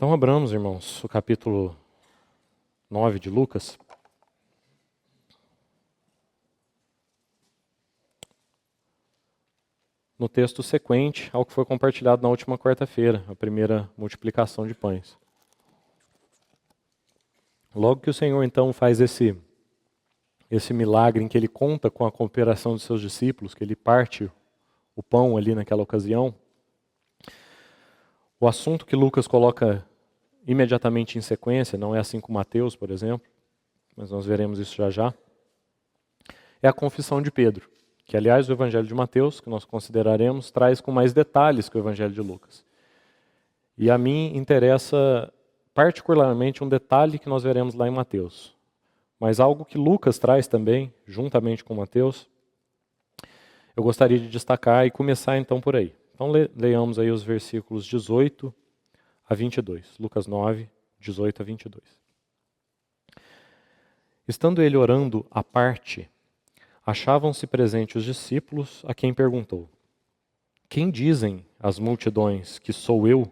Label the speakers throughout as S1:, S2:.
S1: Então abramos, irmãos, o capítulo 9 de Lucas. No texto sequente ao que foi compartilhado na última quarta-feira, a primeira multiplicação de pães. Logo que o Senhor então faz esse milagre em que ele conta com a cooperação dos seus discípulos, que ele parte o pão ali naquela ocasião, o assunto que Lucas coloca imediatamente em sequência, não é assim com Mateus, por exemplo, mas nós veremos isso já já, é a confissão de Pedro, que aliás o Evangelho de Mateus, que nós consideraremos, traz com mais detalhes que o Evangelho de Lucas. E a mim interessa particularmente um detalhe que nós veremos lá em Mateus, mas algo que Lucas traz também, juntamente com Mateus, eu gostaria de destacar e começar então por aí. Então leiamos aí os versículos 18 a 22, Lucas 9, 18 a 22. Estando ele orando à parte, achavam-se presentes os discípulos, a quem perguntou: Quem dizem as multidões que sou eu?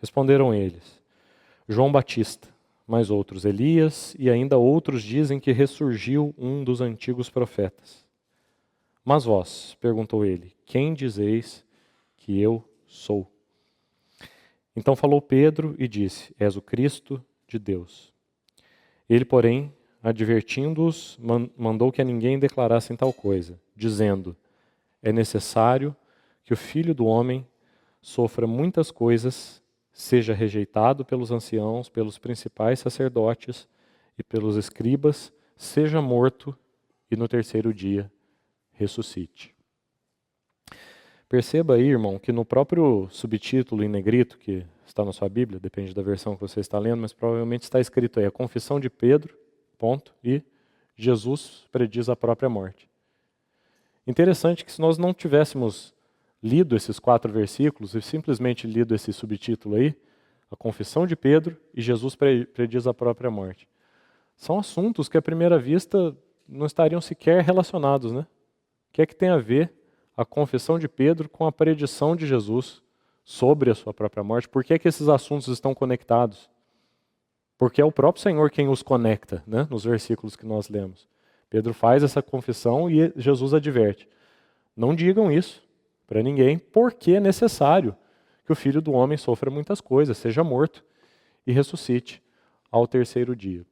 S1: Responderam eles: João Batista, mas outros Elias, e ainda outros dizem que ressurgiu um dos antigos profetas. Mas vós, perguntou ele, quem dizeis que eu sou? Então falou Pedro e disse: És o Cristo de Deus. Ele, porém, advertindo-os, mandou que a ninguém declarassem tal coisa, dizendo: É necessário que o Filho do Homem sofra muitas coisas, seja rejeitado pelos anciãos, pelos principais sacerdotes e pelos escribas, seja morto e no terceiro dia ressuscite. Perceba aí, irmão, que no próprio subtítulo em negrito, que está na sua Bíblia, depende da versão que você está lendo, mas provavelmente está escrito aí, a confissão de Pedro, ponto, e Jesus prediz a própria morte. Interessante que se nós não tivéssemos lido esses 4 versículos e simplesmente lido esse subtítulo aí, a confissão de Pedro e Jesus prediz a própria morte. São assuntos que à primeira vista não estariam sequer relacionados, né? O que é que tem a ver a confissão de Pedro com a predição de Jesus sobre a sua própria morte? Por que é que esses assuntos estão conectados? Porque é o próprio Senhor quem os conecta, né? Nos versículos que nós lemos. Pedro faz essa confissão e Jesus adverte: não digam isso para ninguém, porque é necessário que o Filho do Homem sofra muitas coisas, seja morto e ressuscite ao terceiro dia.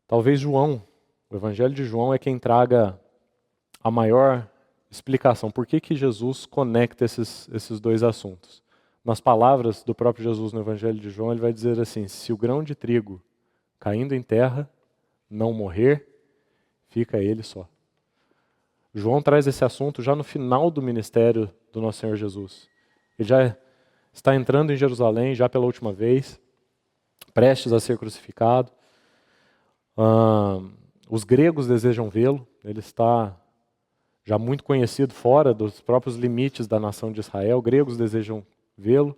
S1: Talvez João, o Evangelho de João, é quem traga a maior explicação. Por que Jesus conecta esses dois assuntos? Nas palavras do próprio Jesus no Evangelho de João, ele vai dizer assim: se o grão de trigo caindo em terra não morrer, fica ele só. João traz esse assunto já no final do ministério do nosso Senhor Jesus. Ele já está entrando em Jerusalém, já pela última vez, prestes a ser crucificado. Os gregos desejam vê-lo, ele está já muito conhecido fora dos próprios limites da nação de Israel. Gregos desejam vê-lo.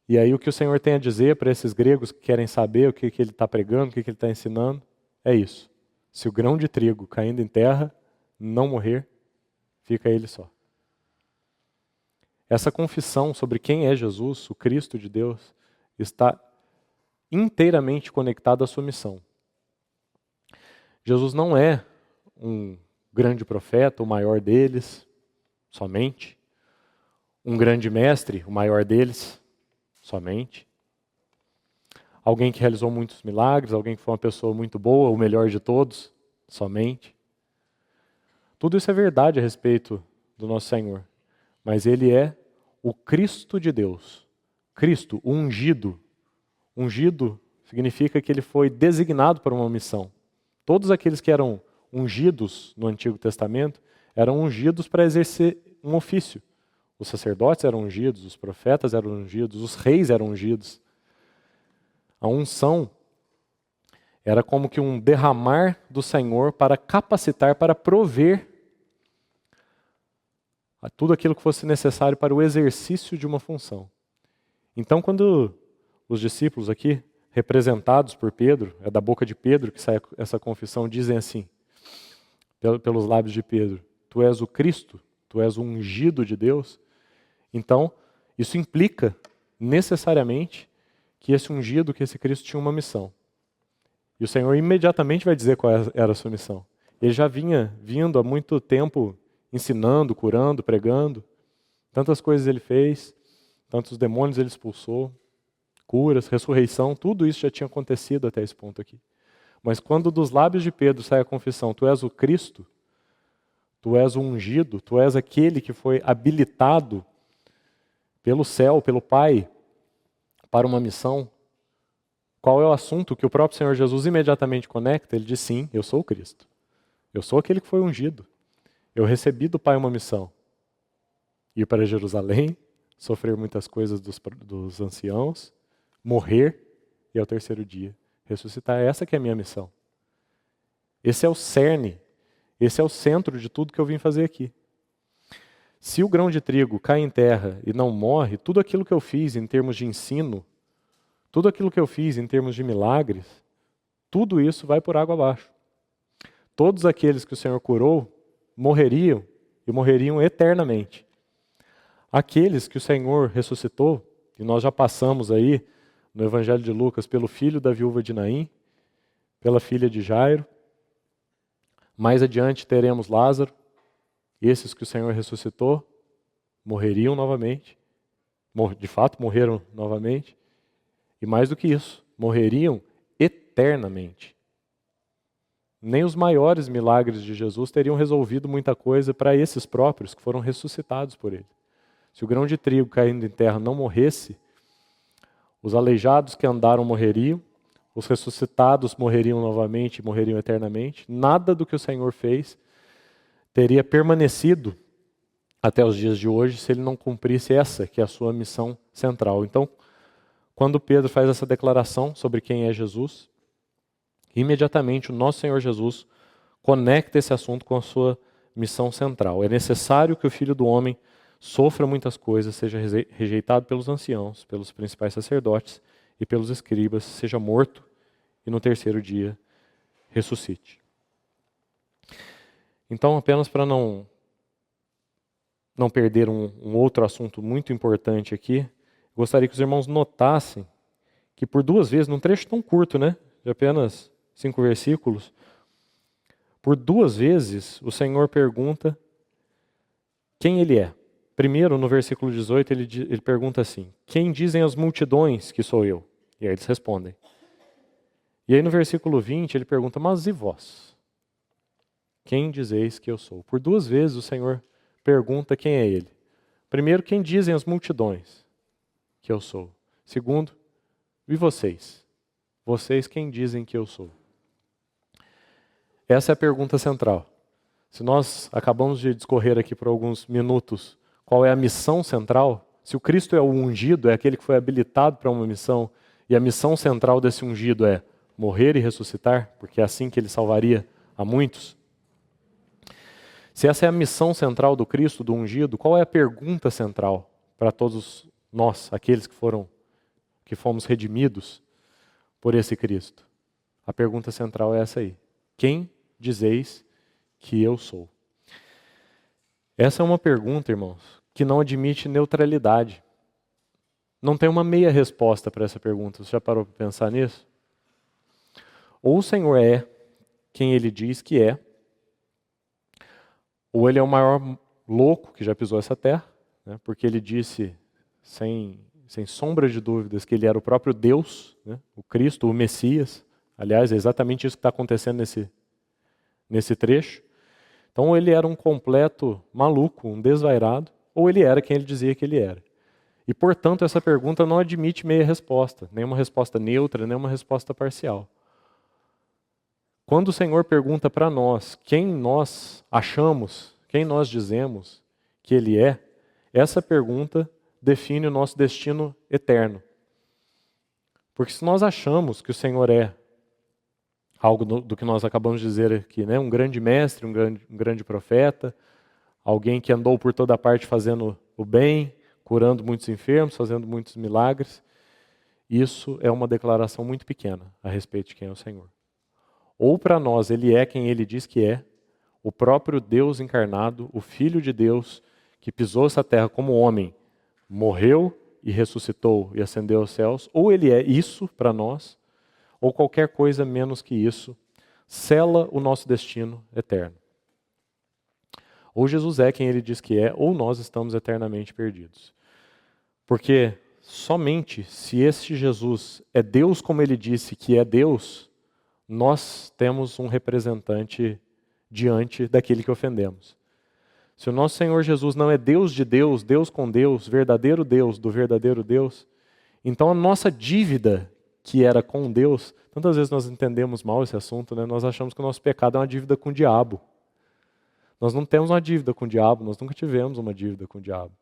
S1: E aí o que o Senhor tem a dizer para esses gregos que querem saber o que ele está pregando, o que ele está ensinando, é isso. Se o grão de trigo caindo em terra não morrer, fica ele só. Essa confissão sobre quem é Jesus, o Cristo de Deus, está inteiramente conectada à sua missão. Jesus não é um grande profeta, o maior deles, somente. Um grande mestre, o maior deles, somente. Alguém que realizou muitos milagres, alguém que foi uma pessoa muito boa, o melhor de todos, somente. Tudo isso é verdade a respeito do nosso Senhor. Mas Ele é o Cristo de Deus. Cristo, o ungido. Ungido significa que Ele foi designado para uma missão. Todos aqueles que eram ungidos no Antigo Testamento eram ungidos para exercer um ofício. Os sacerdotes eram ungidos, os profetas eram ungidos, os reis eram ungidos. A unção era como que um derramar do Senhor para capacitar, para prover a tudo aquilo que fosse necessário para o exercício de uma função. Então, quando os discípulos aqui, representados por Pedro, é da boca de Pedro que sai essa confissão, dizem assim, pelos lábios de Pedro: Tu és o Cristo, Tu és o ungido de Deus. Então, isso implica necessariamente que esse ungido, que esse Cristo tinha uma missão. E o Senhor imediatamente vai dizer qual era a sua missão. Ele já vinha vindo há muito tempo ensinando, curando, pregando. Tantas coisas ele fez, tantos demônios ele expulsou, curas, ressurreição, tudo isso já tinha acontecido até esse ponto aqui. Mas quando dos lábios de Pedro sai a confissão, tu és o Cristo, tu és o ungido, tu és aquele que foi habilitado pelo céu, pelo Pai, para uma missão, qual é o assunto que o próprio Senhor Jesus imediatamente conecta? Ele diz, sim, eu sou o Cristo. Eu sou aquele que foi ungido. Eu recebi do Pai uma missão. Ir para Jerusalém, sofrer muitas coisas dos anciãos, morrer e ao terceiro dia ressuscitar. Essa que é a minha missão. Esse é o cerne, esse é o centro de tudo que eu vim fazer aqui. Se o grão de trigo cai em terra e não morre, tudo aquilo que eu fiz em termos de ensino, tudo aquilo que eu fiz em termos de milagres, tudo isso vai por água abaixo. Todos aqueles que o Senhor curou morreriam e morreriam eternamente. Aqueles que o Senhor ressuscitou, e nós já passamos aí no Evangelho de Lucas pelo filho da viúva de Naim, pela filha de Jairo, mais adiante teremos Lázaro, esses que o Senhor ressuscitou morreriam novamente, de fato morreram novamente, e mais do que isso, morreriam eternamente. Nem os maiores milagres de Jesus teriam resolvido muita coisa para esses próprios que foram ressuscitados por ele. Se o grão de trigo caindo em terra não morresse, os aleijados que andaram morreriam, os ressuscitados morreriam novamente e morreriam eternamente. Nada do que o Senhor fez teria permanecido até os dias de hoje se ele não cumprisse essa, que é a sua missão central. Então, quando Pedro faz essa declaração sobre quem é Jesus, imediatamente o nosso Senhor Jesus conecta esse assunto com a sua missão central. É necessário que o Filho do Homem sofra muitas coisas, seja rejeitado pelos anciãos, pelos principais sacerdotes e pelos escribas, seja morto e no terceiro dia ressuscite. Então, apenas para não perder um outro assunto muito importante aqui, gostaria que os irmãos notassem que por duas vezes, num trecho tão curto, né, de apenas 5 versículos, por duas vezes o Senhor pergunta quem ele é. Primeiro, no versículo 18, ele pergunta assim, quem dizem as multidões que sou eu? E aí eles respondem. E aí no versículo 20 ele pergunta, mas e vós? Quem dizeis que eu sou? Por duas vezes o Senhor pergunta quem é ele. Primeiro, quem dizem as multidões que eu sou? Segundo, e vocês? Vocês quem dizem que eu sou? Essa é a pergunta central. Se nós acabamos de discorrer aqui por alguns minutos qual é a missão central, se o Cristo é o ungido, é aquele que foi habilitado para uma missão, e a missão central desse ungido é morrer e ressuscitar, porque é assim que ele salvaria a muitos. Se essa é a missão central do Cristo, do ungido, qual é a pergunta central para todos nós, aqueles que fomos redimidos por esse Cristo? A pergunta central é essa aí. Quem dizeis que eu sou? Essa é uma pergunta, irmãos, que não admite neutralidade. Não tem uma meia resposta para essa pergunta. Você já parou para pensar nisso? Ou o Senhor é quem ele diz que é, ou ele é o maior louco que já pisou essa terra, né, porque ele disse sem sombra de dúvidas que ele era o próprio Deus, né, o Cristo, o Messias. Aliás, é exatamente isso que está acontecendo nesse trecho. Então, ou ele era um completo maluco, um desvairado, ou ele era quem ele dizia que ele era. E, portanto, essa pergunta não admite meia resposta, nem uma resposta neutra, nem uma resposta parcial. Quando o Senhor pergunta para nós quem nós achamos, quem nós dizemos que ele é, essa pergunta define o nosso destino eterno. Porque se nós achamos que o Senhor é algo do que nós acabamos de dizer aqui, né? Um grande mestre, um grande profeta, alguém que andou por toda parte fazendo o bem, curando muitos enfermos, fazendo muitos milagres, isso é uma declaração muito pequena a respeito de quem é o Senhor. Ou para nós ele é quem ele diz que é, o próprio Deus encarnado, o Filho de Deus, que pisou essa terra como homem, morreu e ressuscitou e ascendeu aos céus, ou ele é isso para nós, ou qualquer coisa menos que isso, sela o nosso destino eterno. Ou Jesus é quem ele diz que é, ou nós estamos eternamente perdidos. Porque somente se este Jesus é Deus como ele disse que é Deus, nós temos um representante diante daquele que ofendemos. Se o nosso Senhor Jesus não é Deus de Deus, Deus com Deus, verdadeiro Deus do verdadeiro Deus, então a nossa dívida que era com Deus, tantas vezes nós entendemos mal esse assunto, né? Nós achamos que o nosso pecado é uma dívida com o diabo. Nós não temos uma dívida com o diabo, nós nunca tivemos uma dívida com o diabo.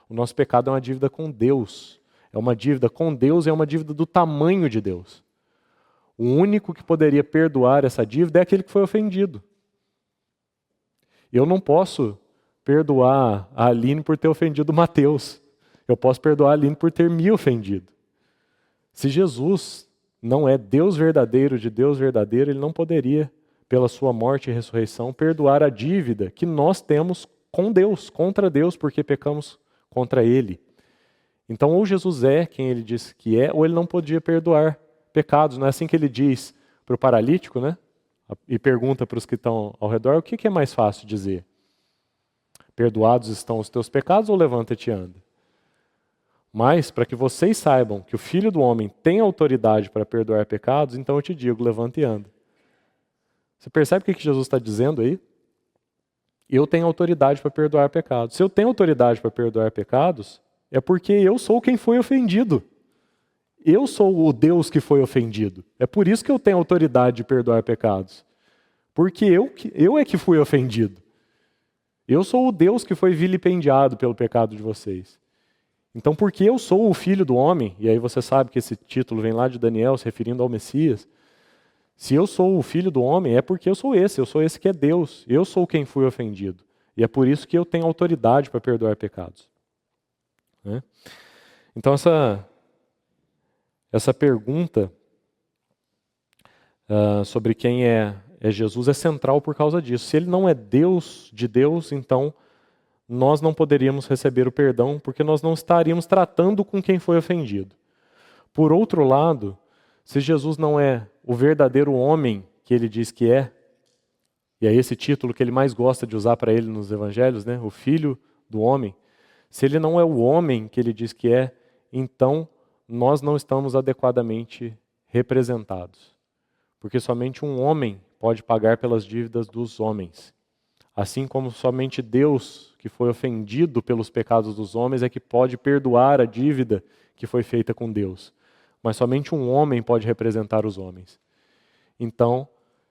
S1: O nosso pecado é uma dívida com Deus. É uma dívida com Deus e é uma dívida do tamanho de Deus. O único que poderia perdoar essa dívida é aquele que foi ofendido. Eu não posso perdoar a Aline por ter ofendido o Mateus. Eu posso perdoar a Aline por ter me ofendido. Se Jesus não é Deus verdadeiro de Deus verdadeiro, ele não poderia, pela sua morte e ressurreição, perdoar a dívida que nós temos com Deus, contra Deus, porque pecamos contra ele. Então, ou Jesus é quem ele diz que é, ou ele não podia perdoar pecados. Não é assim que ele diz para o paralítico, né? E pergunta para os que estão ao redor, o que é mais fácil dizer? Perdoados estão os teus pecados ou levanta-te e anda? Mas, para que vocês saibam que o Filho do Homem tem autoridade para perdoar pecados, então eu te digo, levanta e anda. Você percebe o que Jesus está dizendo aí? Eu tenho autoridade para perdoar pecados. Se eu tenho autoridade para perdoar pecados, é porque eu sou quem foi ofendido. Eu sou o Deus que foi ofendido. É por isso que eu tenho autoridade de perdoar pecados. Porque eu é que fui ofendido. Eu sou o Deus que foi vilipendiado pelo pecado de vocês. Então, porque eu sou o Filho do Homem, e aí você sabe que esse título vem lá de Daniel, se referindo ao Messias. Se eu sou o Filho do Homem, é porque eu sou esse que é Deus. Eu sou quem fui ofendido. E é por isso que eu tenho autoridade para perdoar pecados. Né? Então, essa pergunta sobre quem é Jesus é central por causa disso. Se ele não é Deus de Deus, então nós não poderíamos receber o perdão, porque nós não estaríamos tratando com quem foi ofendido. Por outro lado, se Jesus não é o verdadeiro homem que ele diz que é, e é esse título que ele mais gosta de usar para ele nos evangelhos, né? O Filho do Homem. Se ele não é o homem que ele diz que é, então nós não estamos adequadamente representados. Porque somente um homem pode pagar pelas dívidas dos homens. Assim como somente Deus, que foi ofendido pelos pecados dos homens, é que pode perdoar a dívida que foi feita com Deus. Mas somente um homem pode representar os homens. Então,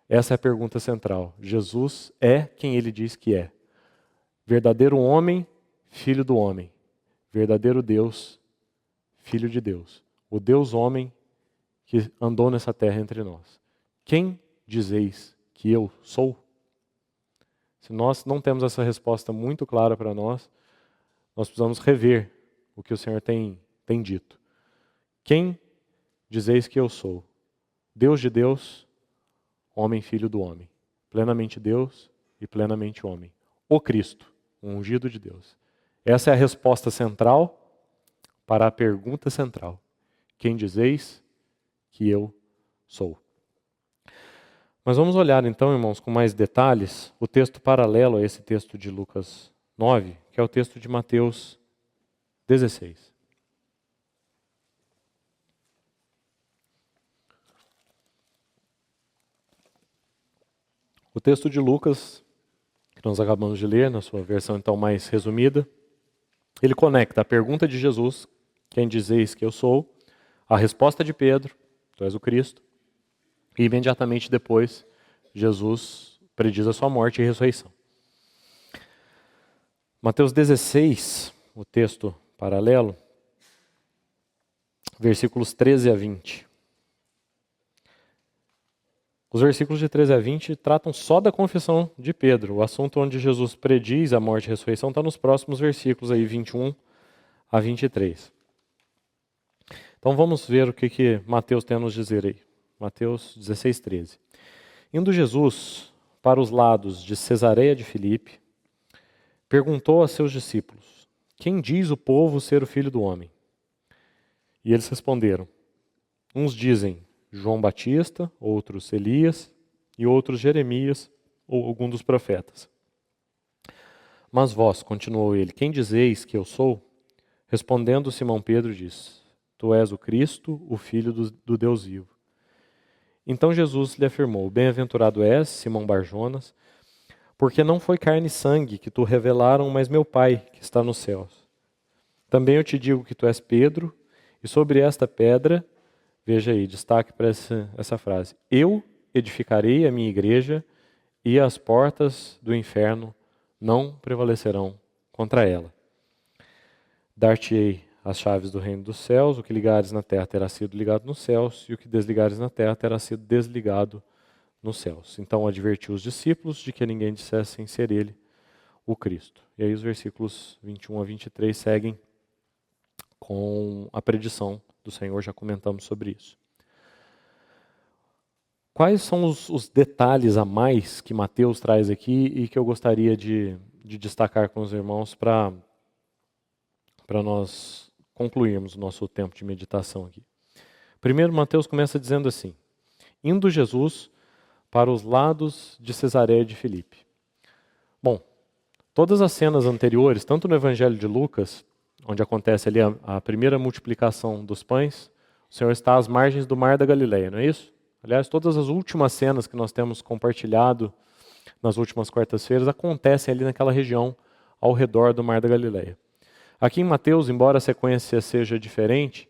S1: essa é a pergunta central. Jesus é quem ele diz que é. Verdadeiro homem, filho do homem. Verdadeiro Deus, filho de Deus. O Deus homem que andou nessa terra entre nós. Quem dizeis que eu sou? Se nós não temos essa resposta muito clara para nós precisamos rever o que o Senhor tem dito. Quem dizeis que eu sou? Deus de Deus, homem, filho do homem. Plenamente Deus e plenamente homem. O Cristo, o ungido de Deus. Essa é a resposta central para a pergunta central. Quem dizeis que eu sou? Mas vamos olhar então, irmãos, com mais detalhes, o texto paralelo a esse texto de Lucas 9, que é o texto de Mateus 16. O texto de Lucas, que nós acabamos de ler, na sua versão então mais resumida, ele conecta a pergunta de Jesus, quem dizeis que eu sou, a resposta de Pedro, tu és o Cristo, e imediatamente depois, Jesus prediz a sua morte e ressurreição. Mateus 16, o texto paralelo, versículos 13 a 20. Os versículos de 13 a 20 tratam só da confissão de Pedro. O assunto onde Jesus prediz a morte e a ressurreição está nos próximos versículos, aí, 21 a 23. Então vamos ver o que Mateus tem a nos dizer aí. Mateus 16, 13. Indo Jesus para os lados de Cesareia de Filipe, perguntou a seus discípulos: quem diz o povo ser o Filho do Homem? E eles responderam: uns dizem João Batista, outros Elias, e outros Jeremias ou algum dos profetas. Mas vós, continuou ele, quem dizeis que eu sou? Respondendo Simão Pedro disse: tu és o Cristo, o Filho do Deus vivo. Então Jesus lhe afirmou: bem-aventurado és, Simão Barjonas, porque não foi carne e sangue que tu revelaram, mas meu Pai que está nos céus. Também eu te digo que tu és Pedro, e sobre esta pedra, veja aí, destaque para essa frase, eu edificarei a minha igreja, e as portas do inferno não prevalecerão contra ela. Dar-te-ei as chaves do reino dos céus, o que ligares na terra terá sido ligado nos céus, e o que desligares na terra terá sido desligado nos céus. Então advertiu os discípulos de que ninguém dissessem ser ele o Cristo. E aí os versículos 21 a 23 seguem com a predição do Senhor, já comentamos sobre isso. Quais são os detalhes a mais que Mateus traz aqui e que eu gostaria de destacar com os irmãos para nós concluirmos o nosso tempo de meditação aqui? Primeiro, Mateus começa dizendo assim: indo Jesus para os lados de Cesareia de Filipe. Bom, todas as cenas anteriores, tanto no Evangelho de Lucas, onde acontece ali a primeira multiplicação dos pães, o Senhor está às margens do Mar da Galileia, não é isso? Aliás, todas as últimas cenas que nós temos compartilhado nas últimas quartas-feiras acontecem ali naquela região ao redor do Mar da Galileia. Aqui em Mateus, embora a sequência seja diferente,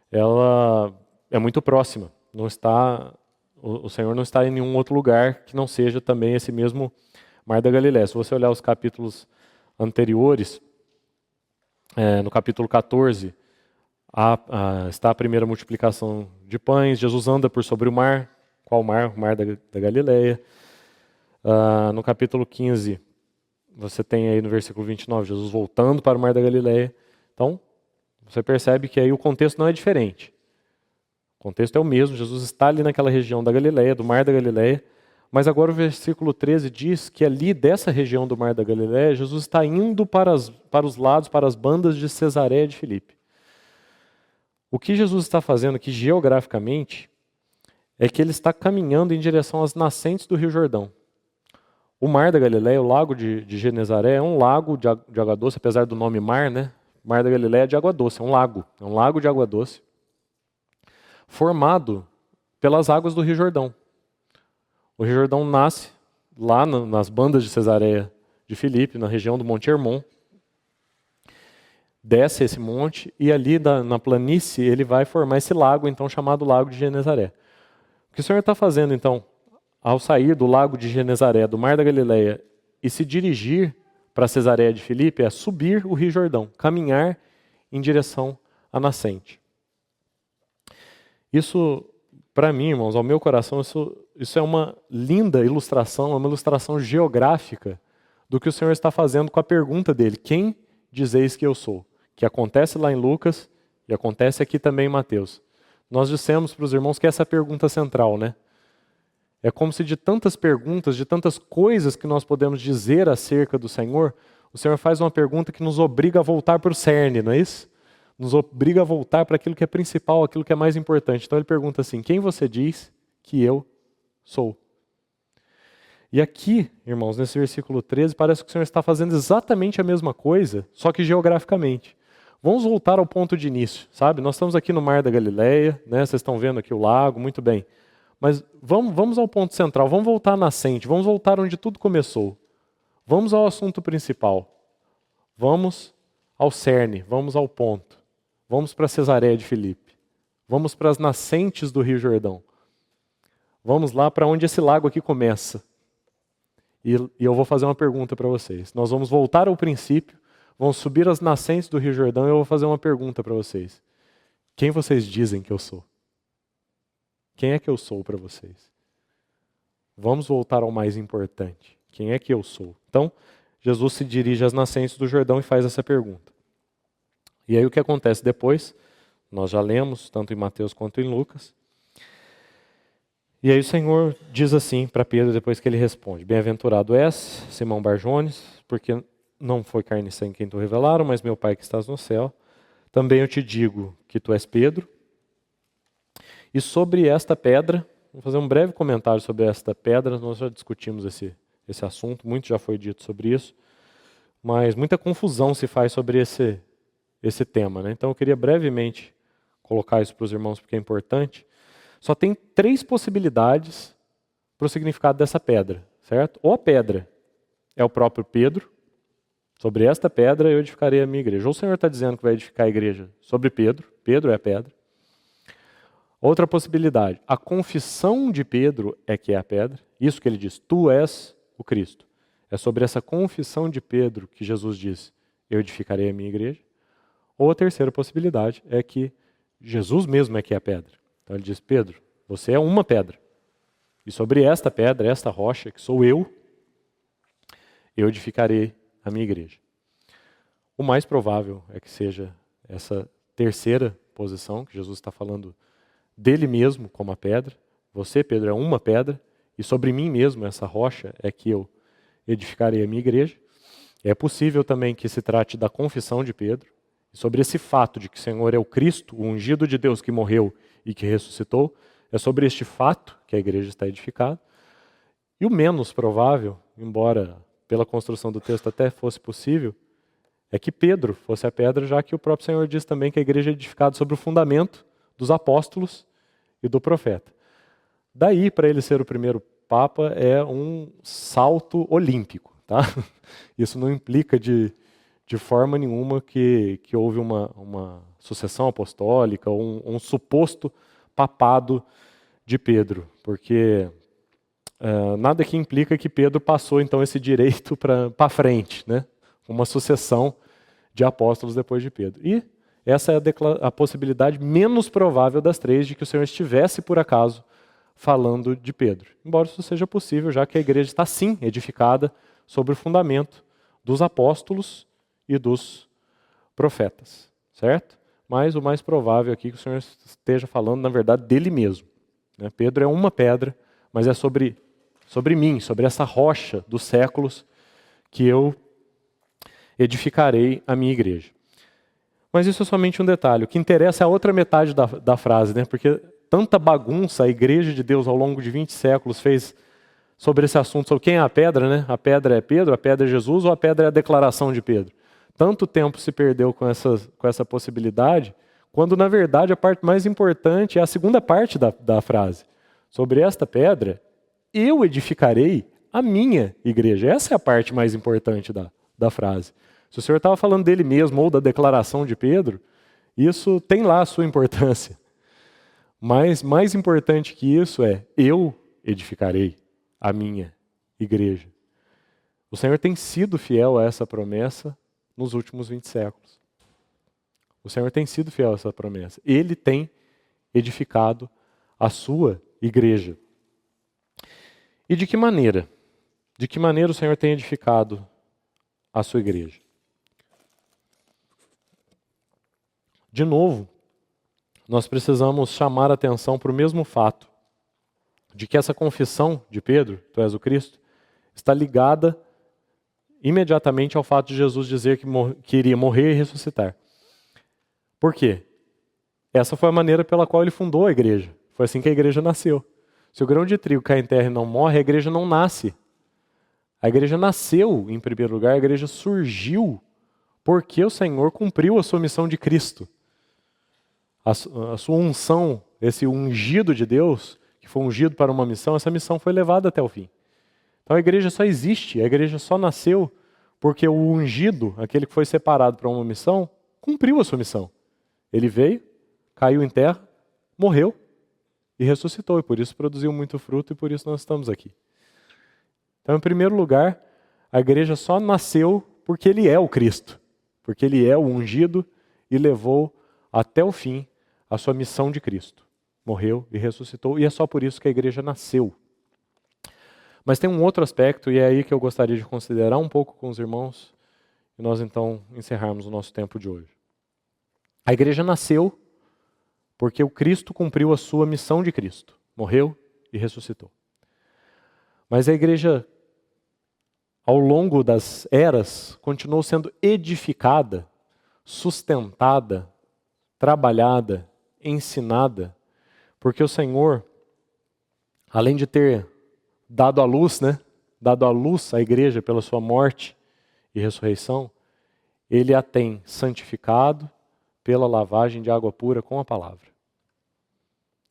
S1: ela é muito próxima. O Senhor não está em nenhum outro lugar que não seja também esse mesmo Mar da Galileia. Se você olhar os capítulos anteriores, no capítulo 14, está a primeira multiplicação de pães, Jesus anda por sobre o mar. Qual mar? O Mar da Galileia. No capítulo 15, você tem aí no versículo 29, Jesus voltando para o Mar da Galileia. Então, você percebe que aí o contexto não é diferente. O contexto é o mesmo, Jesus está ali naquela região da Galileia, do Mar da Galileia, mas agora o versículo 13 diz que ali dessa região do Mar da Galileia, Jesus está indo para os lados, para as bandas de Cesareia de Filipe. O que Jesus está fazendo aqui geograficamente é que ele está caminhando em direção às nascentes do Rio Jordão. O Mar da Galileia, o lago de Genezaré, é um lago de água doce, apesar do nome mar, né? Mar da Galileia é de água doce, é um lago de água doce, formado pelas águas do Rio Jordão. O Rio Jordão nasce lá nas bandas de Cesareia de Filipe, na região do Monte Hermon, desce esse monte e ali na planície ele vai formar esse lago, então chamado Lago de Genezaré. O que o Senhor está fazendo, então, ao sair do Lago de Genezaré, do Mar da Galileia, e se dirigir para Cesareia de Filipe, é subir o Rio Jordão, caminhar em direção à nascente. Isso, para mim, irmãos, ao meu coração, isso é uma linda ilustração, é uma ilustração geográfica do que o Senhor está fazendo com a pergunta dele: quem dizeis que eu sou? Que acontece lá em Lucas e acontece aqui também em Mateus. Nós dissemos para os irmãos que essa é a pergunta central, né? É como se de tantas perguntas, de tantas coisas que nós podemos dizer acerca do Senhor, o Senhor faz uma pergunta que nos obriga a voltar para o cerne, não é isso? Nos obriga a voltar para aquilo que é principal, aquilo que é mais importante. Então ele pergunta assim: quem você diz que eu sou? E aqui, irmãos, nesse versículo 13, parece que o Senhor está fazendo exatamente a mesma coisa, só que geograficamente. Vamos voltar ao ponto de início, sabe? Nós estamos aqui no Mar da Galileia, né? Vocês estão vendo aqui o lago, muito bem. Mas vamos ao ponto central, vamos voltar à nascente, vamos voltar onde tudo começou. Vamos ao assunto principal. Vamos ao cerne, vamos ao ponto. Vamos para Cesareia de Filipe. Vamos para as nascentes do Rio Jordão. Vamos lá para onde esse lago aqui começa. E eu vou fazer uma pergunta para vocês. Nós vamos voltar ao princípio, vamos subir as nascentes do Rio Jordão e eu vou fazer uma pergunta para vocês. Quem vocês dizem que eu sou? Quem é que eu sou para vocês? Vamos voltar ao mais importante. Quem é que eu sou? Então, Jesus se dirige às nascentes do Jordão e faz essa pergunta. E aí o que acontece depois? Nós já lemos, tanto em Mateus quanto em Lucas. E aí o Senhor diz assim para Pedro, depois que ele responde: bem-aventurado és, Simão Barjones, porque não foi carne e sangue quem te revelaram, mas meu Pai que estás no céu. também eu te digo que tu és Pedro, e sobre esta pedra, vou fazer um breve comentário sobre esta pedra, nós já discutimos esse assunto, muito já foi dito sobre isso, mas muita confusão se faz sobre esse tema, né? Então eu queria brevemente colocar isso para os irmãos porque é importante. Só tem 3 possibilidades para o significado dessa pedra, certo? Ou a pedra é o próprio Pedro, sobre esta pedra eu edificarei a minha igreja. Ou o Senhor está dizendo que vai edificar a igreja sobre Pedro, Pedro é a pedra. Outra possibilidade, a confissão de Pedro é que é a pedra, isso que ele diz, tu és o Cristo. É sobre essa confissão de Pedro que Jesus diz, eu edificarei a minha igreja. Ou a terceira possibilidade é que Jesus mesmo é que é a pedra. Então ele diz, Pedro, você é uma pedra. E sobre esta pedra, esta rocha, que sou eu edificarei a minha igreja. O mais provável é que seja essa terceira posição, que Jesus está falando dele mesmo como a pedra. Você, Pedro, é uma pedra, e sobre mim mesmo, essa rocha, é que eu edificarei a minha igreja. É possível também que se trate da confissão de Pedro, e sobre esse fato de que o Senhor é o Cristo, o ungido de Deus que morreu e que ressuscitou, é sobre este fato que a igreja está edificada. E o menos provável, embora pela construção do texto até fosse possível, é que Pedro fosse a pedra, já que o próprio Senhor diz também que a igreja é edificada sobre o fundamento dos apóstolos e do profeta. Daí, para ele ser o primeiro Papa, é um salto olímpico. Tá? Isso não implica de forma nenhuma que houve uma sucessão apostólica ou um suposto papado de Pedro, porque nada que implica que Pedro passou então esse direito para frente, né? Uma sucessão de apóstolos depois de Pedro. E essa é a possibilidade menos provável das 3 de que o Senhor estivesse, por acaso, falando de Pedro. Embora isso seja possível, já que a igreja está sim edificada sobre o fundamento dos apóstolos e dos profetas, certo? Mas o mais provável aqui é que o Senhor esteja falando, na verdade, dele mesmo. Né? Pedro é uma pedra, mas é sobre mim, sobre essa rocha dos séculos que eu edificarei a minha igreja. Mas isso é somente um detalhe. O que interessa é a outra metade da frase, né? Porque tanta bagunça a igreja de Deus ao longo de 20 séculos fez sobre esse assunto, sobre quem é a pedra, né? A pedra é Pedro, a pedra é Jesus ou a pedra é a declaração de Pedro? Tanto tempo se perdeu com essa possibilidade, quando na verdade a parte mais importante é a segunda parte da frase. Sobre esta pedra, eu edificarei a minha igreja. Essa é a parte mais importante da frase. Se o Senhor estava falando dele mesmo ou da declaração de Pedro, isso tem lá a sua importância. Mas mais importante que isso é, eu edificarei a minha igreja. O Senhor tem sido fiel a essa promessa nos últimos 20 séculos. O Senhor tem sido fiel a essa promessa. Ele tem edificado a sua igreja. E de que maneira? De que maneira o Senhor tem edificado a sua igreja? De novo, nós precisamos chamar a atenção para o mesmo fato de que essa confissão de Pedro, tu és o Cristo, está ligada imediatamente ao fato de Jesus dizer que iria morrer e ressuscitar. Por quê? Essa foi a maneira pela qual ele fundou a igreja. Foi assim que a igreja nasceu. Se o grão de trigo cai em terra e não morre, a igreja não nasce. A igreja nasceu, em primeiro lugar, a igreja surgiu porque o Senhor cumpriu a sua missão de Cristo. A sua unção, esse ungido de Deus, que foi ungido para uma missão, essa missão foi levada até o fim. Então a igreja só existe, a igreja só nasceu porque o ungido, aquele que foi separado para uma missão, cumpriu a sua missão. Ele veio, caiu em terra, morreu e ressuscitou, e por isso produziu muito fruto e por isso nós estamos aqui. Então, em primeiro lugar, a igreja só nasceu porque ele é o Cristo, porque ele é o ungido e levou até o fim a sua missão de Cristo. Morreu e ressuscitou, e é só por isso que a igreja nasceu. Mas tem um outro aspecto, e é aí que eu gostaria de considerar um pouco com os irmãos, e nós então encerrarmos o nosso tempo de hoje. A igreja nasceu porque o Cristo cumpriu a sua missão de Cristo. Morreu e ressuscitou. Mas a igreja, ao longo das eras, continuou sendo edificada, sustentada trabalhada, ensinada, porque o Senhor, além de ter dado à luz, dado à luz a igreja pela sua morte e ressurreição, Ele a tem santificado pela lavagem de água pura com a palavra.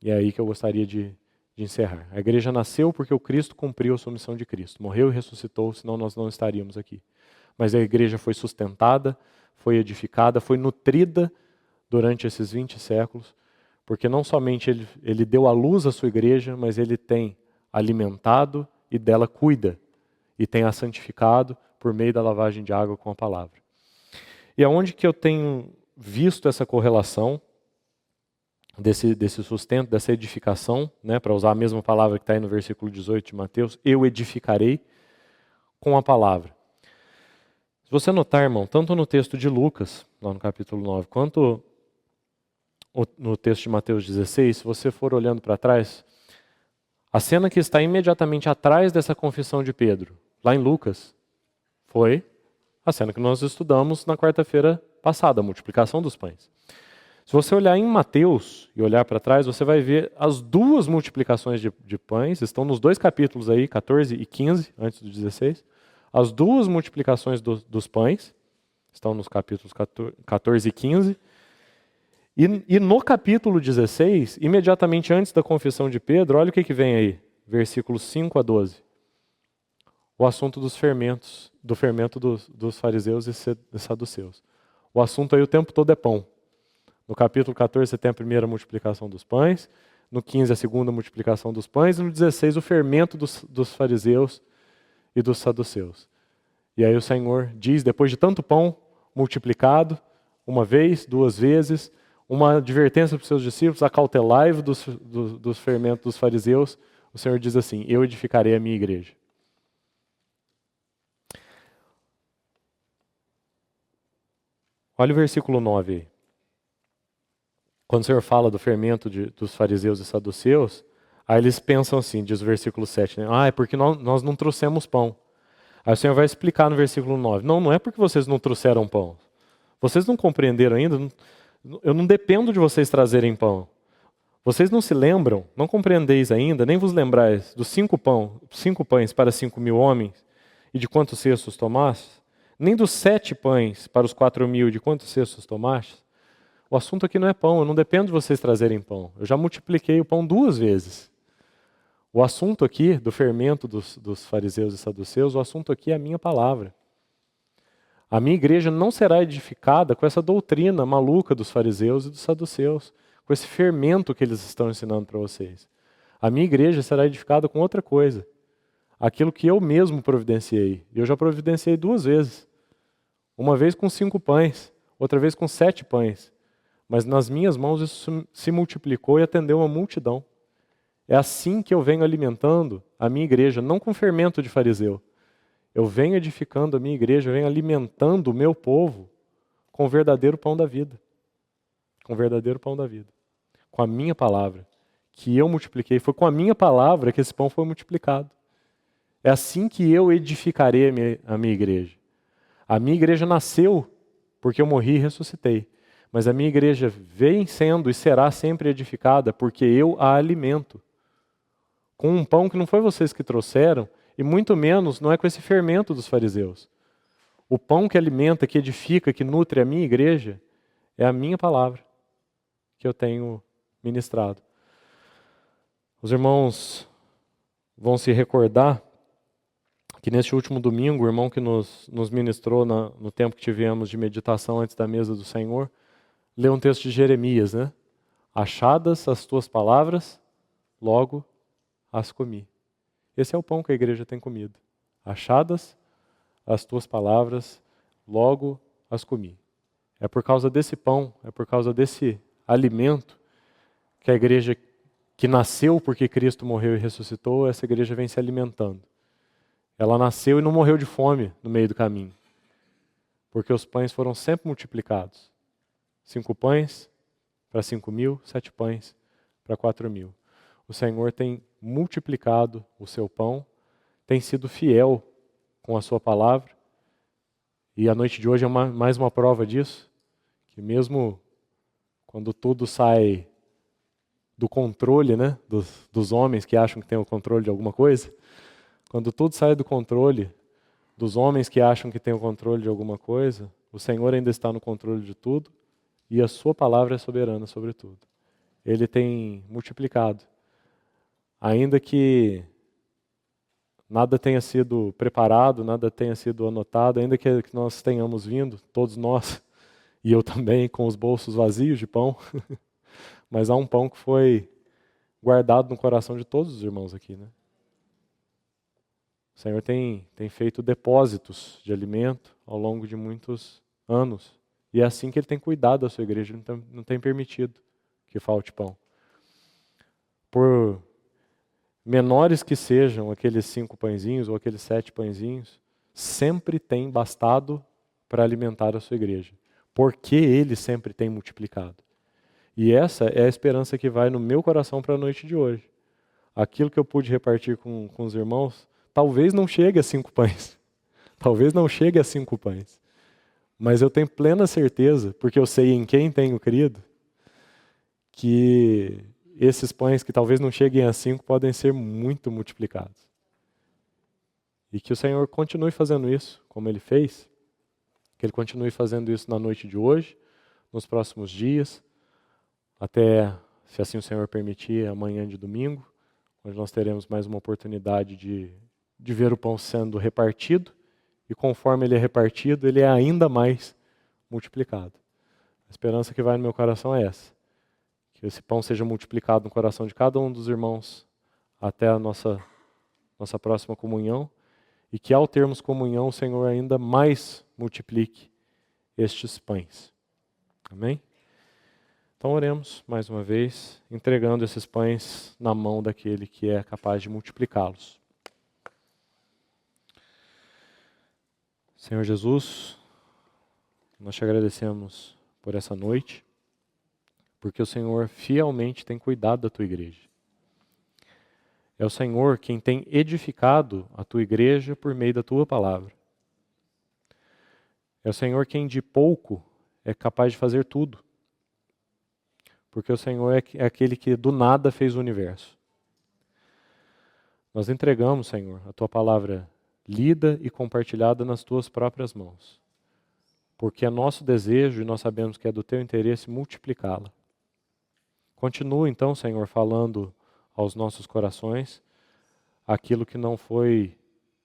S1: E é aí que eu gostaria de encerrar. A igreja nasceu porque o Cristo cumpriu a sua missão de Cristo. Morreu e ressuscitou, senão nós não estaríamos aqui. Mas a igreja foi sustentada, foi edificada, foi nutrida durante esses 20 séculos, porque não somente ele deu à luz a sua igreja, mas ele tem alimentado e dela cuida, e tem a santificado por meio da lavagem de água com a palavra. E aonde que eu tenho visto essa correlação desse sustento, dessa edificação, para usar a mesma palavra que está aí no versículo 18 de Mateus, eu edificarei com a palavra. Se você notar, irmão, tanto no texto de Lucas, lá no capítulo 9, quanto no texto de Mateus 16, se você for olhando para trás, a cena que está imediatamente atrás dessa confissão de Pedro, lá em Lucas, foi a cena que nós estudamos na quarta-feira passada, a multiplicação dos pães. Se você olhar em Mateus e olhar para trás, você vai ver as duas multiplicações de pães, estão nos dois capítulos aí, 14 e 15, antes do 16. As duas multiplicações dos pães estão nos capítulos 14 e 15. E no capítulo 16, imediatamente antes da confissão de Pedro, olha o que vem aí, versículos 5 a 12. O assunto dos fermentos, do fermento dos fariseus e saduceus. O assunto aí o tempo todo é pão. No capítulo 14 você tem a primeira multiplicação dos pães, no 15 a segunda multiplicação dos pães, e no 16 o fermento dos fariseus e dos saduceus. E aí o Senhor diz, depois de tanto pão multiplicado, uma vez, duas vezes, uma advertência para os seus discípulos, acautelai-vos dos fermentos dos fariseus, o Senhor diz assim, eu edificarei a minha igreja. Olha o versículo 9 aí. Quando o Senhor fala do fermento dos fariseus e saduceus, aí eles pensam assim, diz o versículo 7, é porque nós não trouxemos pão. Aí o Senhor vai explicar no versículo 9, não é porque vocês não trouxeram pão. Vocês não compreenderam ainda, eu não dependo de vocês trazerem pão. Vocês não se lembram, não compreendeis ainda, nem vos lembrais dos 5 pães para 5.000 homens, e de quantos cestos tomastes? Nem dos 7 pães para os 4.000, de quantos cestos tomastes? O assunto aqui não é pão, eu não dependo de vocês trazerem pão. Eu já multipliquei o pão 2 vezes. O assunto aqui do fermento dos fariseus e saduceus, o assunto aqui é a minha palavra. A minha igreja não será edificada com essa doutrina maluca dos fariseus e dos saduceus, com esse fermento que eles estão ensinando para vocês. A minha igreja será edificada com outra coisa. Aquilo que eu mesmo providenciei. E eu já providenciei 2 vezes. Uma vez com 5 pães, outra vez com 7 pães. Mas nas minhas mãos isso se multiplicou e atendeu uma multidão. É assim que eu venho alimentando a minha igreja, não com fermento de fariseu. Eu venho edificando a minha igreja, eu venho alimentando o meu povo com o verdadeiro pão da vida. Com o verdadeiro pão da vida. Com a minha palavra, que eu multipliquei. Foi com a minha palavra que esse pão foi multiplicado. É assim que eu edificarei a minha igreja. A minha igreja nasceu porque eu morri e ressuscitei. Mas a minha igreja vem sendo e será sempre edificada porque eu a alimento. Com um pão que não foi vocês que trouxeram, e muito menos não é com esse fermento dos fariseus. O pão que alimenta, que edifica, que nutre a minha igreja, é a minha palavra que eu tenho ministrado. Os irmãos vão se recordar que neste último domingo, o irmão que nos ministrou no tempo que tivemos de meditação antes da mesa do Senhor, leu um texto de Jeremias, Achadas as tuas palavras, logo as comi. Esse é o pão que a igreja tem comido. Achadas as tuas palavras, logo as comi. É por causa desse pão, é por causa desse alimento que a igreja que nasceu porque Cristo morreu e ressuscitou, essa igreja vem se alimentando. Ela nasceu e não morreu de fome no meio do caminho. Porque os pães foram sempre multiplicados. 5 pães para 5.000, 7 pães para 4.000. O Senhor tem multiplicado o seu pão, tem sido fiel com a sua palavra. E a noite de hoje é mais uma prova disso, que mesmo quando tudo sai do controle, né, dos homens que acham que têm o controle de alguma coisa, quando tudo sai do controle dos homens que acham que têm o controle de alguma coisa, o Senhor ainda está no controle de tudo e a sua palavra é soberana sobre tudo. Ele tem multiplicado. Ainda que nada tenha sido preparado, nada tenha sido anotado, ainda que nós tenhamos vindo, todos nós, e eu também, com os bolsos vazios de pão, mas há um pão que foi guardado no coração de todos os irmãos aqui, né? O Senhor tem feito depósitos de alimento ao longo de muitos anos. E é assim que Ele tem cuidado da sua igreja, Ele não tem permitido que falte pão. Por menores que sejam aqueles 5 pãezinhos ou aqueles 7 pãezinhos, sempre tem bastado para alimentar a sua igreja. Porque Ele sempre tem multiplicado. E essa é a esperança que vai no meu coração para a noite de hoje. Aquilo que eu pude repartir com os irmãos, talvez não chegue a 5 pães. Talvez não chegue a 5 pães. Mas eu tenho plena certeza, porque eu sei em quem tenho crido, que esses pães que talvez não cheguem a 5 podem ser muito multiplicados. E que o Senhor continue fazendo isso, como Ele fez. Que Ele continue fazendo isso na noite de hoje, nos próximos dias, até, se assim o Senhor permitir, amanhã de domingo, onde nós teremos mais uma oportunidade de ver o pão sendo repartido, e conforme ele é repartido, ele é ainda mais multiplicado. A esperança que vai no meu coração é essa, que esse pão seja multiplicado no coração de cada um dos irmãos até a nossa próxima comunhão, e que ao termos comunhão, o Senhor ainda mais multiplique estes pães. Amém? Então oremos mais uma vez, entregando esses pães na mão daquele que é capaz de multiplicá-los. Senhor Jesus, nós te agradecemos por essa noite, porque o Senhor fielmente tem cuidado da tua igreja. É o Senhor quem tem edificado a tua igreja por meio da tua palavra. É o Senhor quem de pouco é capaz de fazer tudo. Porque o Senhor é aquele que do nada fez o universo. Nós entregamos, Senhor, a tua palavra lida e compartilhada nas tuas próprias mãos. Porque é nosso desejo e nós sabemos que é do teu interesse multiplicá-la. Continua então, Senhor, falando aos nossos corações aquilo que não foi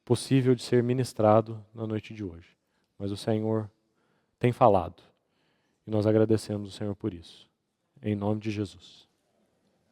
S1: possível de ser ministrado na noite de hoje. Mas o Senhor tem falado. E nós agradecemos o Senhor por isso. Em nome de Jesus.